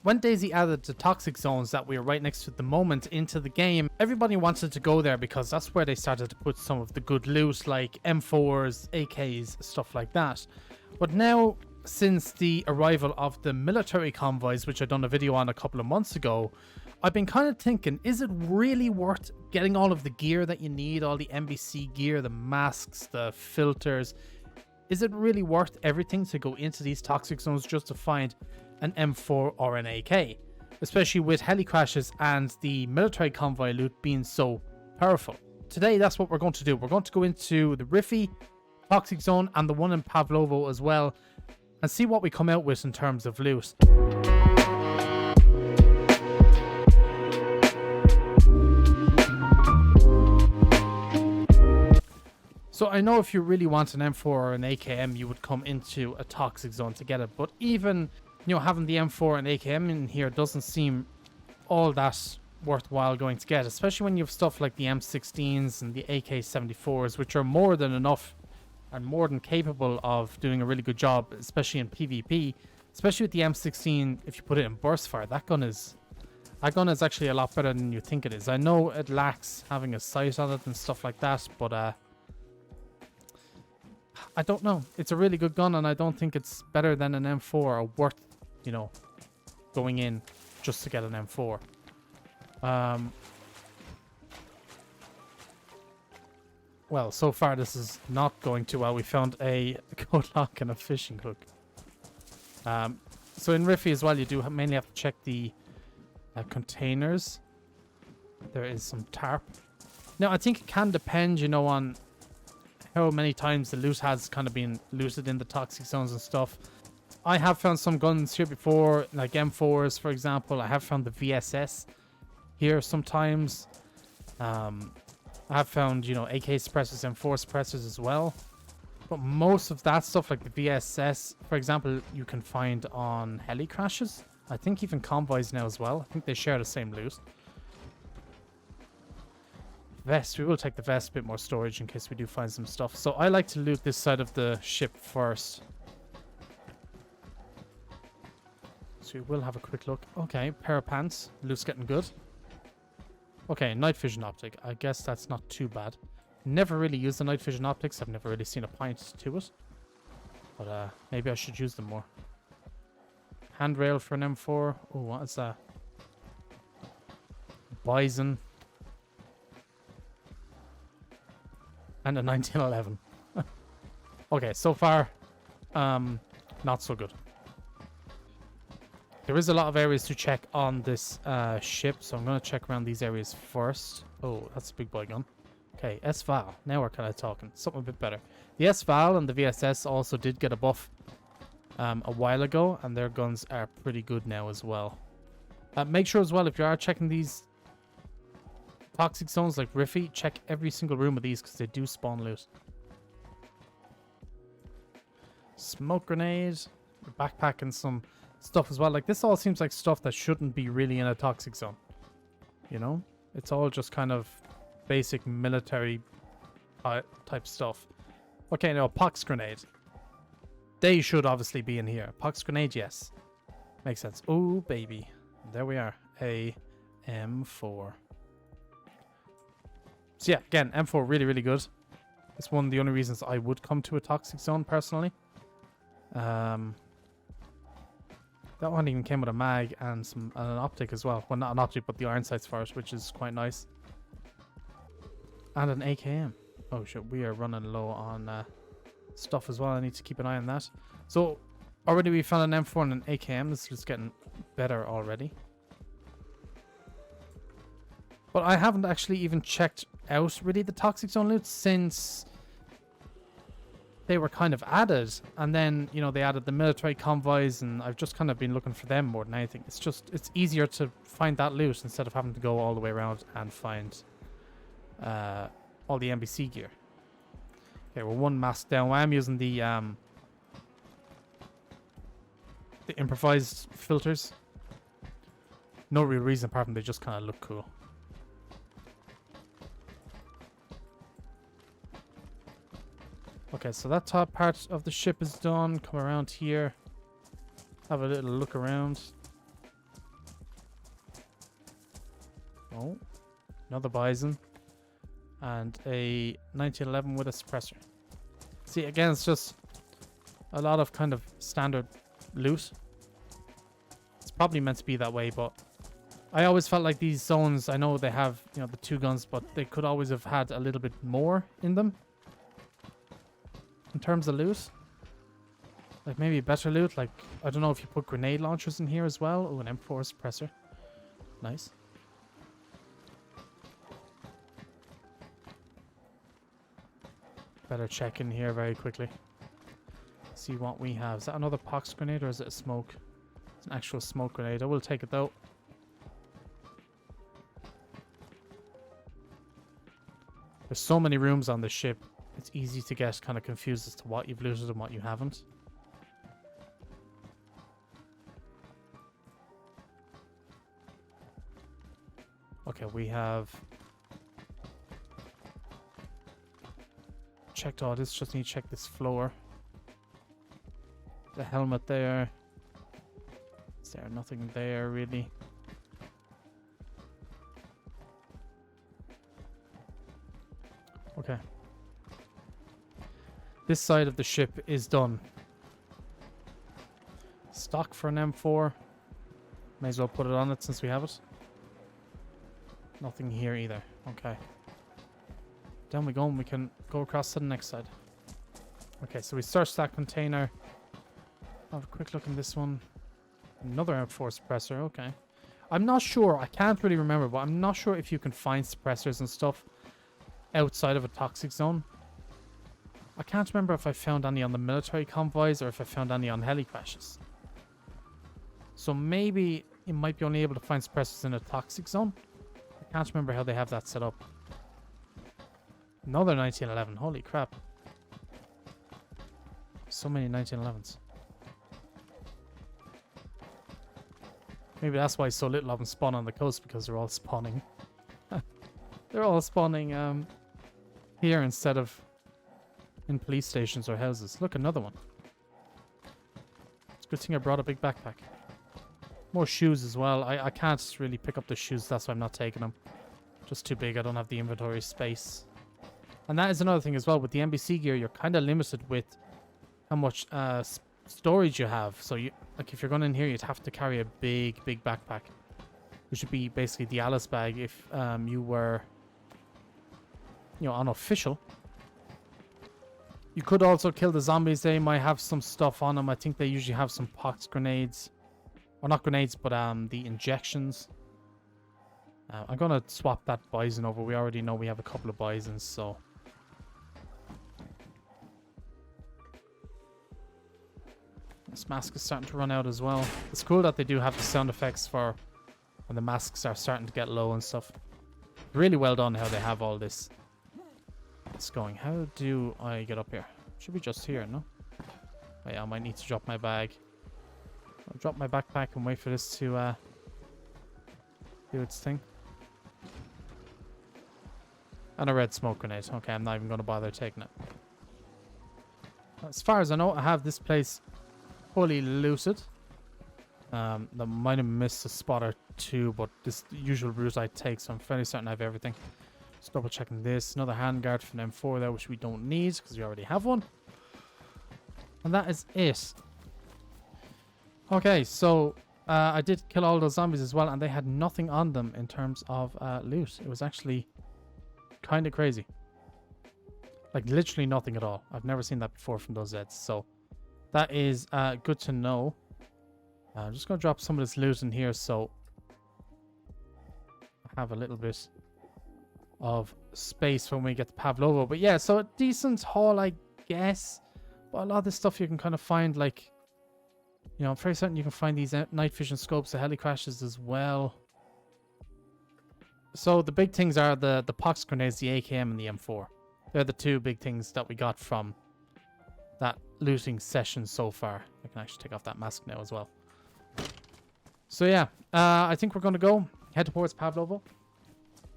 When DayZ added the toxic zones that we are right next to at the moment into the game, everybody wanted to go there because that's where they started to put some of the good loot like M4s, AKs, stuff like that. But now, since the arrival of the military convoys, which I done a video on a couple of months ago, I've been kind of thinking, is it really worth getting all of the gear that you need, all the NBC gear, the masks, the filters? Is it really worth everything to go into these toxic zones just to find an M4 or an AK? Especially with heli crashes and the military convoy loot being so powerful. Today, that's what we're going to do. We're going to go into the Rify toxic zone and the one in Pavlovo as well, and see what we come out with in terms of loot. So I know if you really want an M4 or an AKM, you would come into a toxic zone to get it. But even, you know, having the M4 and AKM in here doesn't seem all that worthwhile going to get, especially when you have stuff like the M16s and the AK-74s, which are more than enough and more than capable of doing a really good job, especially in PvP. Especially with the M16, if you put it in burst fire, that gun is actually a lot better than you think it is. I know it lacks having a sight on it and stuff like that, but I don't know. It's a really good gun, and I don't think it's better than an M4 or worth, you know, going in just to get an M4. Well, so far this is not going too well. We found a code lock and a fishing hook. So in Rify as well, you do mainly have to check the containers. There is some tarp. Now, I think it can depend, you know, on how many times the loot has kind of been looted in the toxic zones and stuff. I have found some guns here before, like M4s, for example. I have found the VSS here sometimes. I have found, you know, AK suppressors, M4 suppressors as well. But most of that stuff, like the VSS, for example, you can find on heli crashes. I think even convoys now as well. I think they share the same loot. Vest, we will take the vest, a bit more storage in case we do find some stuff. So I like to loot this side of the ship first. So we will have a quick look. Okay, pair of pants. Loot's getting good. Okay, night vision optic. I guess that's not too bad. Never really used the night vision optics. I've never really seen a point to it. But maybe I should use them more. Handrail for an M4. Oh, what is that? Bison. And a 1911. Okay, so far, not so good. There is a lot of areas to check on this ship, so I'm going to check around these areas first. Oh, that's a big boy gun. Okay, S-Val. Now we're kind of talking. Something a bit better. The S-Val and the VSS also did get a buff a while ago, and their guns are pretty good now as well. Make sure as well, if you are checking these toxic zones like Rify, check every single room of these because they do spawn loot. Smoke grenade, backpack and some stuff as well. Like, this all seems like stuff that shouldn't be really in a toxic zone. You know? It's all just kind of basic military type stuff. Okay, now a pox grenade. They should obviously be in here. Pox grenade, yes. Makes sense. Oh, baby. There we are. A M4. So yeah, again, M4 really, really good. It's one of the only reasons I would come to a toxic zone personally. That one even came with a mag and an optic as well. Well, not an optic, but the iron sights for it, which is quite nice. And an AKM. Oh shit, we are running low on stuff as well. I need to keep an eye on that. So already we found an M4 and an AKM. This is just getting better already. But I haven't actually even checked out really the toxic zone loot since they were kind of added, and then, you know, they added the military convoys, and I've just kind of been looking for them more than anything. It's easier to find that loot instead of having to go all the way around and find all the NBC gear. Okay, we're one mask down. I am using the improvised filters. No real reason apart from they just kind of look cool. Okay, so that top part of the ship is done. Come around here. Have a little look around. Oh, another Bison. And a 1911 with a suppressor. See, again, it's just a lot of kind of standard loot. It's probably meant to be that way, but I always felt like these zones, I know they have, you know, the 2 guns, but they could always have had a little bit more in them. In terms of loot. Like maybe better loot. Like, I don't know if you put grenade launchers in here as well. Oh, an M4 suppressor. Nice. Better check in here very quickly. See what we have. Is that another pox grenade or is it a smoke? It's an actual smoke grenade. I will take it though. There's so many rooms on this ship. It's easy to get kind of confused as to what you've looted and what you haven't. Okay, we have checked all this. Just need to check this floor. The helmet there. Is there nothing there really? Okay. This side of the ship is done. Stock for an M4. May as well put it on it since we have it. Nothing here either. Okay. Down we go and we can go across to the next side. Okay, so we searched that container. Have a quick look in this one. Another M4 suppressor. Okay. I'm not sure. I can't really remember, but I'm not sure if you can find suppressors and stuff outside of a toxic zone. I can't remember if I found any on the military convoys or if I found any on heli crashes. So maybe you might be only able to find suppressors in a toxic zone. I can't remember how they have that set up. Another 1911. Holy crap. So many 1911s. Maybe that's why so little of them spawn on the coast, because they're all spawning. They're all spawning here instead of in police stations or houses. Look, another one. It's a good thing I brought a big backpack. More shoes as well. I can't really pick up the shoes. That's why I'm not taking them. Just too big. I don't have the inventory space. And that is another thing as well. With the NBC gear, you're kind of limited with how much storage you have. So, like if you're going in here, you'd have to carry a big backpack. Which would be basically the Alice bag if you were, you know, unofficial. You could also kill the zombies. They might have some stuff on them. I think they usually have some pox grenades. Or not grenades, but the injections. I'm going to swap that bison over. We already know we have a couple of bisons, so... This mask is starting to run out as well. It's cool that they do have the sound effects for when the masks are starting to get low and stuff. Really well done how they have all this. It's going. How do I get up here? Should be just here, no? Oh yeah, I might need to drop my bag. I'll drop my backpack and wait for this to do its thing. And a red smoke grenade. Okay, I'm not even going to bother taking it. As far as I know, I have this place fully looted. That might have missed a spot or two, but this is the usual route I take, so I'm fairly certain I have everything. Just double checking this. Another handguard from M4 there, which we don't need because we already have one. And that is it. Okay, so I did kill all those zombies as well, and they had nothing on them in terms of loot. It was actually kind of crazy. Like literally nothing at all. I've never seen that before from those Zeds. So that is good to know. I'm just going to drop some of this loot in here so I have a little bit of space when we get to Pavlovo. But yeah, so a decent haul, I guess. But a lot of this stuff you can kind of find, like, you know, I'm very certain you can find these night vision scopes, the heli crashes as well. So the big things are the pox grenades, the AKM and the M4. They're the two big things that we got from that looting session so far. I can actually take off that mask now as well. So yeah, I think we're going to go head towards Pavlovo.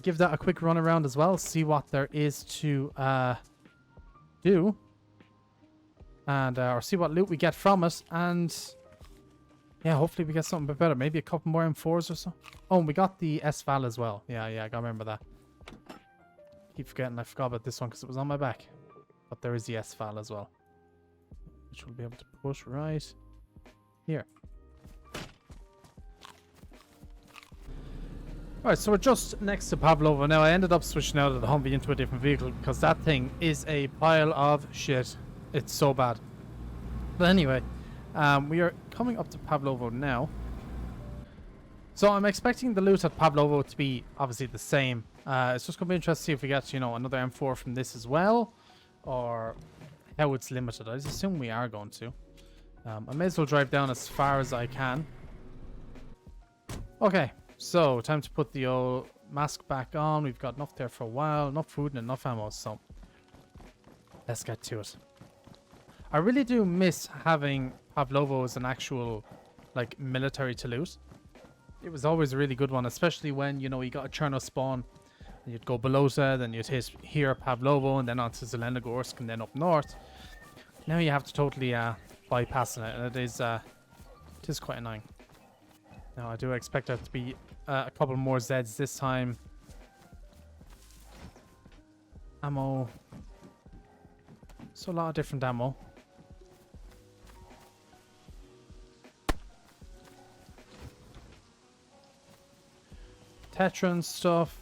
Give that a quick run around as well. See what there is to do. And or see what loot we get from it. And Yeah, hopefully we get something a bit better. Maybe a couple more M4s or so. Oh, and we got the S-Val as well. Yeah, I gotta remember that. Keep forgetting I forgot about this one because it was on my back. But there is the S-Val as well. Which we'll be able to push right here. Alright, so we're just next to Pavlovo. Now, I ended up switching out of the Humvee into a different vehicle because that thing is a pile of shit. It's so bad. But anyway, we are coming up to Pavlovo now. So I'm expecting the loot at Pavlovo to be obviously the same. It's just going to be interesting to see if we get, you know, another M4 from this as well. Or how it's limited. I just assume we are going to. I may as well drive down as far as I can. Okay. So, time to put the old mask back on. We've got enough there for a while. Enough food and enough ammo. So, let's get to it. I really do miss having Pavlovo as an actual, like, military to loot. It was always a really good one, especially when, you know, you got a Cherno spawn. And you'd go Belota, then you'd hit here Pavlovo, and then on to Zelenogorsk, and then up north. Now you have to totally bypass it, and it is quite annoying. Now, I do expect there to be a couple more Zeds this time. Ammo. So a lot of different ammo. Tetran stuff.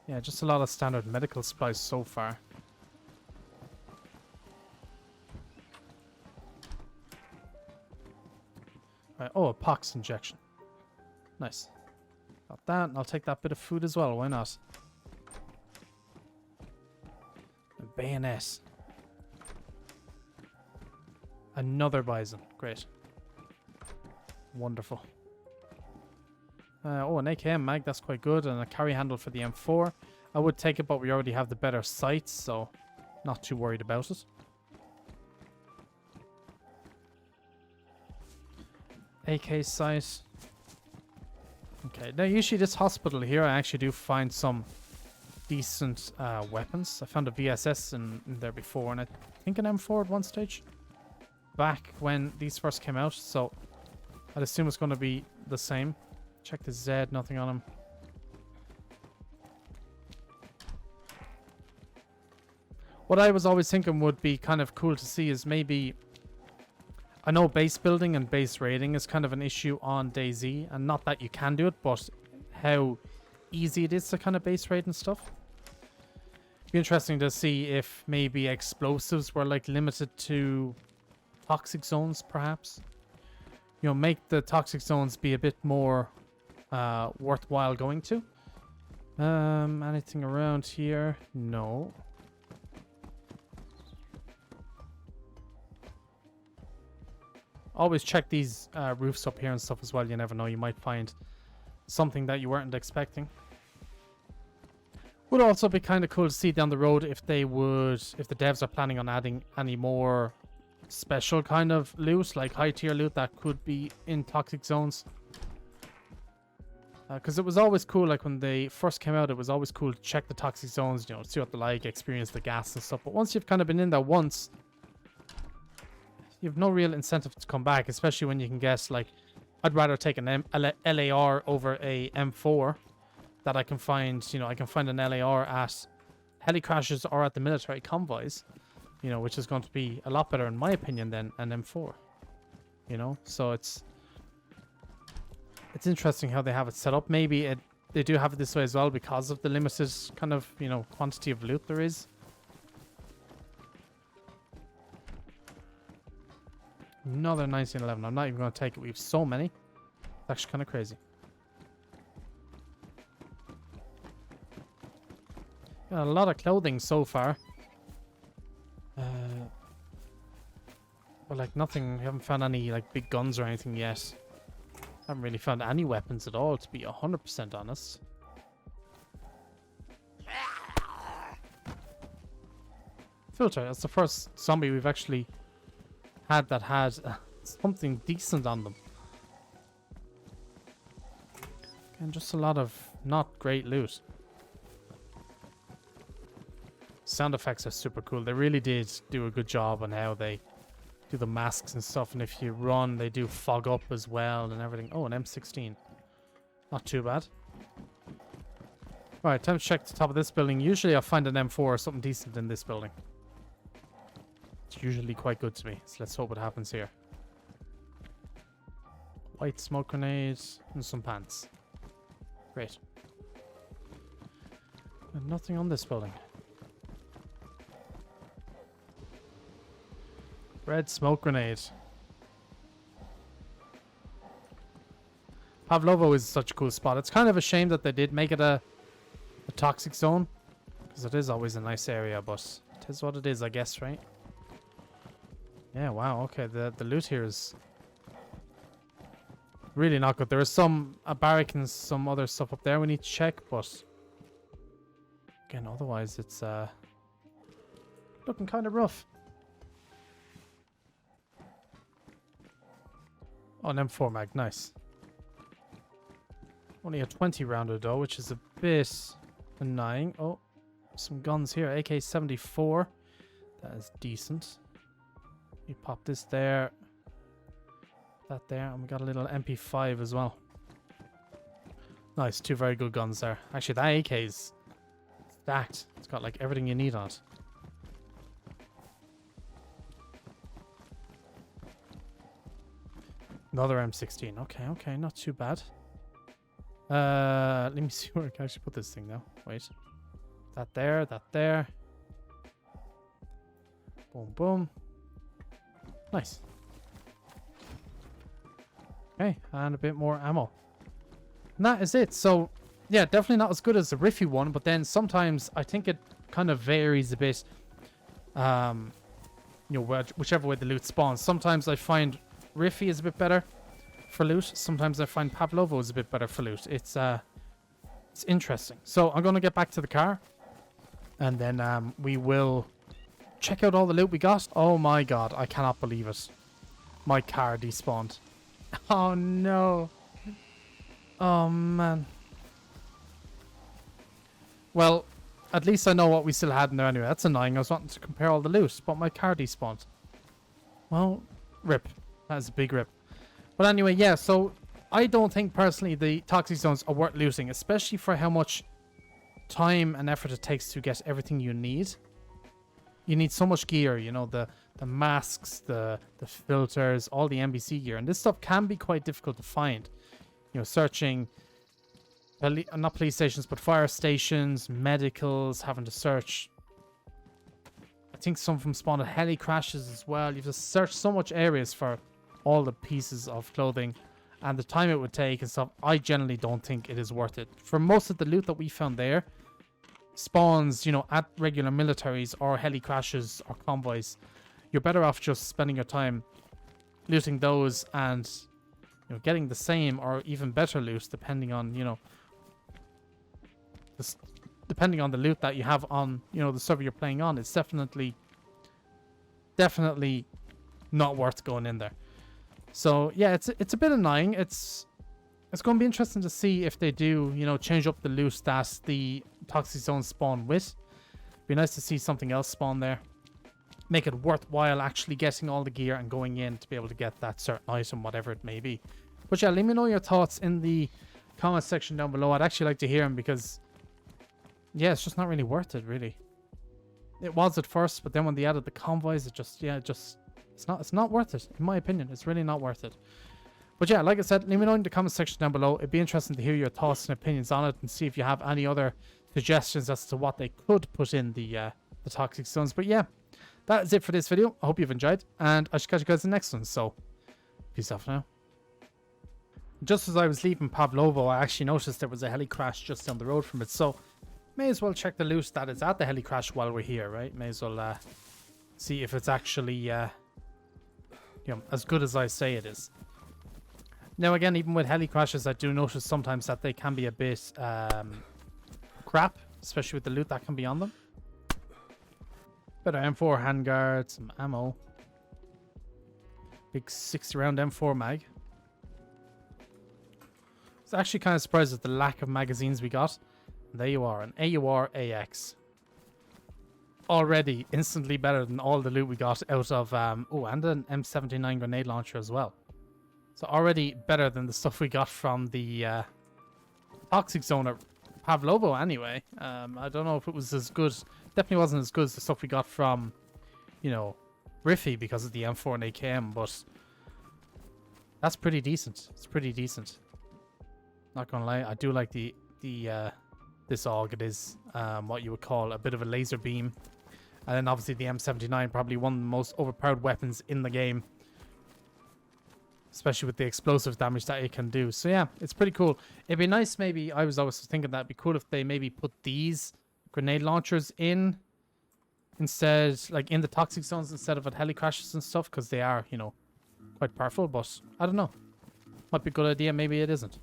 Yeah, just a lot of standard medical supplies so far. Right, oh, a pox injection. Nice. Got that, and I'll take that bit of food as well. Why not? A bayonet. Another bison. Great. Wonderful. Oh, an AKM mag. That's quite good. And a carry handle for the M4. I would take it, but we already have the better sights, so not too worried about it. AK sight. Okay, now usually this hospital here, I actually do find some decent weapons. I found a VSS in there before, and I think an M4 at one stage. Back when these first came out, so I'd assume it's going to be the same. Check the Z, nothing on him. What I was always thinking would be kind of cool to see is maybe... I know base building and base raiding is kind of an issue on DayZ, and not that you can do it, but how easy it is to kind of base raid and stuff. Be interesting to see if maybe explosives were like limited to toxic zones, perhaps. You know, make the toxic zones be a bit more worthwhile going to. Anything around here? No. Always check these roofs up here and stuff as well. You never know, you might find something that you weren't expecting. Would also be kind of cool to see down the road if they would, if the devs are planning on adding any more special kind of loot, like high tier loot that could be in toxic zones. Because it was always cool, like when they first came out, it was always cool to check the toxic zones, you know, see what they're like, experience the gas and stuff. But once you've kind of been in there once, you have no real incentive to come back, especially when you can get, like, I'd rather take an LAR over a M4 that I can find, you know, I can find an LAR at heli crashes or at the military convoys, you know, which is going to be a lot better, in my opinion, than an M4, you know? So it's interesting how they have it set up. Maybe they do have it this way as well because of the limited kind of, you know, quantity of loot there is. Another 1911. I'm not even going to take it. We have so many. It's actually kind of crazy. Got a lot of clothing so far. But like nothing. We haven't found any like big guns or anything yet. Haven't really found any weapons at all, to be 100% honest. Filter. That's the first zombie we've actually had that had something decent on them. And just a lot of not great loot. Sound effects are super cool. They really did do a good job on how they do the masks and stuff, and if you run, they do fog up as well and everything. Oh, an M16. Not too bad. Alright, time to check the top of this building. Usually I'll find an M4 or something decent in this building. It's usually quite good to me, so let's hope it happens here. White smoke grenades and some pants. Great. And nothing on this building. Red smoke grenade. Pavlovo is such a cool spot. It's kind of a shame that they did make it a toxic zone, because it is always a nice area, but it is what it is, I guess, right? Yeah, wow, okay, the loot here is really not good. There is some a barrack and some other stuff up there we need to check, but again, otherwise it's looking kind of rough. Oh, an M4 mag, nice. Only a 20 rounder though, which is a bit annoying. Oh, some guns here. AK-74. That is decent. You pop this there. That there. And we got a little MP5 as well. Nice. Two very good guns there. Actually, that AK is stacked. It's got like everything you need on it. Another M16. Okay, okay. Not too bad. Let me see where I can actually put this thing now. Wait. That there, that there. Boom, boom. Nice. Okay, and a bit more ammo. And that is it. So, yeah, definitely not as good as the Rify one, but then sometimes I think it kind of varies a bit. You know, whichever way the loot spawns. Sometimes I find Rify is a bit better for loot. Sometimes I find Pavlovo is a bit better for loot. It's interesting. So I'm going to get back to the car, and then we will check out all the loot we got. Oh my god, I cannot believe it. My car despawned. Oh no. Oh man. Well, at least I know what we still had in there anyway. That's annoying. I was wanting to compare all the loot, but my car despawned. Well, rip. That is a big rip. But anyway, yeah, so I don't think personally the toxic zones are worth looting, especially for how much time and effort it takes to get everything you need. You need so much gear, you know, the masks, the filters, all the NBC gear. And this stuff can be quite difficult to find. You know, searching, not police stations, but fire stations, medicals, having to search. I think some of them spawn at heli crashes as well. You have to search so much areas for all the pieces of clothing, and the time it would take and stuff. I generally don't think it is worth it. For most of the loot that we found there, spawns, you know, at regular militaries or heli crashes or convoys, you're better off just spending your time looting those and, you know, getting the same or even better loot depending on, you know, depending on the loot that you have on, you know, the server you're playing on. It's definitely not worth going in there. So yeah, it's a bit annoying. It's going to be interesting to see if they do, you know, change up the loot that the toxic zone spawn with. Be nice to see something else spawn there. Make it worthwhile actually getting all the gear and going in to be able to get that certain item, whatever it may be. But yeah, let me know your thoughts in the comment section down below. I'd actually like to hear them because, yeah, it's just not really worth it, really. It was at first, but then when they added the convoys, it just, yeah, it's not worth it, in my opinion. It's really not worth it. But yeah, like I said, let me know in the comment section down below. It'd be interesting to hear your thoughts and opinions on it and see if you have any other suggestions as to what they could put in the toxic zones. But yeah, that is it for this video. I hope you've enjoyed, and I shall catch you guys in the next one. So, peace out for now. Just as I was leaving Pavlovo, I actually noticed there was a heli crash just down the road from it. So, may as well check the loot that is at the heli crash while we're here, right? May as well see if it's actually you know, as good as I say it is. Now again, even with heli crashes, I do notice sometimes that they can be a bit crap, especially with the loot that can be on them. Better M4 handguard, some ammo. Big 60 round M4 mag. I was actually kind of surprised at the lack of magazines we got. There you are, an AUR AX. already instantly better than all the loot we got out of oh, and an M79 grenade launcher as well. So already better than the stuff we got from the toxic zone at Pavlovo anyway. I don't know if it was as good. Definitely wasn't as good as the stuff we got from, you know, Rify because of the M4 and AKM, but that's pretty decent. It's pretty decent. Not gonna lie, I do like the this AUG. It is what you would call a bit of a laser beam. And then obviously the M79, probably one of the most overpowered weapons in the game. Especially with the explosive damage that it can do. So yeah, it's pretty cool. It'd be nice maybe, I was always thinking that it'd be cool if they maybe put these grenade launchers in instead, like in the toxic zones instead of at heli crashes and stuff, because they are, you know, quite powerful. But I don't know. Might be a good idea, maybe it isn't.